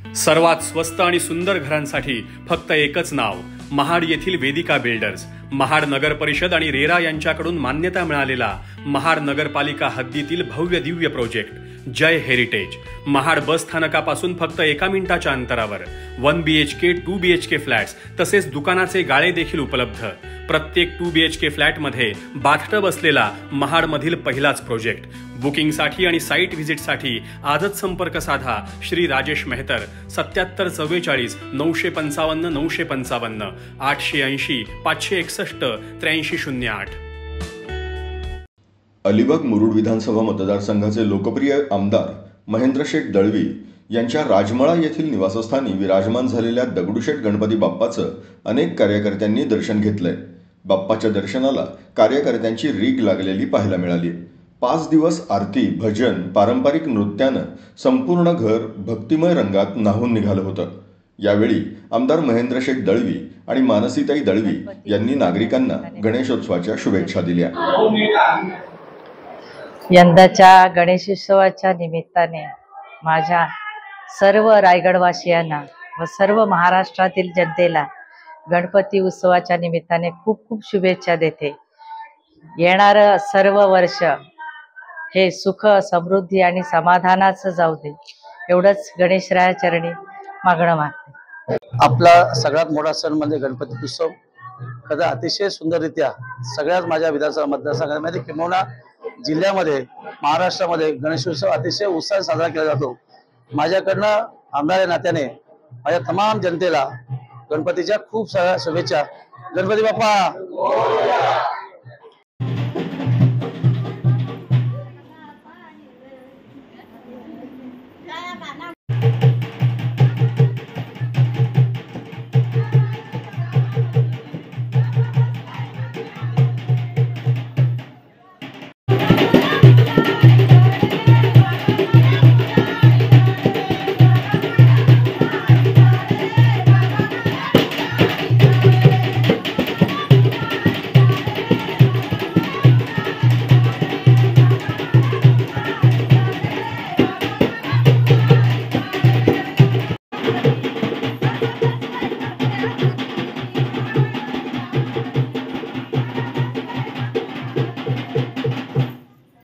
सर्वात स्वस्त आणि सुंदर घरांसाठी फक्त एकच नाव, महाड येथील वेदिका बिल्डर्स। महाड नगर परिषद आणि रेरा यांच्याकडून मान्यता मिळालेला महाड नगरपालिका हद्दीतील भव्य दिव्य प्रोजेक्ट जय हेरिटेज। महाड बस स्थानकापासून फक्त 1 मिनिटाच्या अंतरावर 1 BHK 2 BHK फ्लॅट्स तसेच दुकानाचे गाळे देखील उपलब्ध। प्रत्येक 2 BHK फ्लॅटमध्ये बाथटब असलेला महाडमधील पहिलाच प्रोजेक्ट। बुकिंगसाठी आणि साईट व्हिजिटसाठी आजच संपर्क साधा श्री राजेश मेहतर 77 44 955 955 880 561 8308। अलिबाग मुरुड विधानसभा मतदारसंघाचे लोकप्रिय आमदार महेंद्र शेठ दळवी यांच्या राजमळा येथील निवासस्थानी विराजमान झालेल्या दगडूशेठ गणपती बाप्पाचं अनेक कार्यकर्त्यांनी दर्शन घेतलंय। बाप्पाच्या दर्शनाला कार्यकर्त्यांची रीघ लागलेली पाहायला मिळाली। 5 दिवस आरती, भजन, पारंपरिक नृत्यानं संपूर्ण घर भक्तिमय रंगात न्हाऊन निघालं होतं। यावेळी आमदार महेंद्र शेठ दळवी आणि मानसीताई दळवी यांनी नागरिकांना गणेशोत्सवाच्या शुभेच्छा दिल्या। यंदाच्या गणेशोत्सवाच्या निमित्ताने माझ्या सर्व रायगडवासियांना व सर्व महाराष्ट्रातील जनतेला गणपती उत्सवाच्या निमित्ताने खूप खूप शुभेच्छा देते। येणारं सर्व वर्ष हे सुख, समृद्धी आणि समाधानाचं जाऊ दे, एवढंच गणेशरायाचरणी मागणं मागते। आपला सगळ्यात मोठा सण म्हणजे गणपती उत्सव खरं अतिशय सुंदररित्या सगळ्याच माझ्या विधानसभा मतदारसंघामध्ये किंबहुना जिल्ह्यामध्ये महाराष्ट्रामध्ये गणेशोत्सव अतिशय उत्साहात साजरा केला जातो। माझ्याकडनं आमदार या नात्याने माझ्या तमाम जनतेला गणपतीच्या खूप साऱ्या शुभेच्छा। गणपती बाप्पा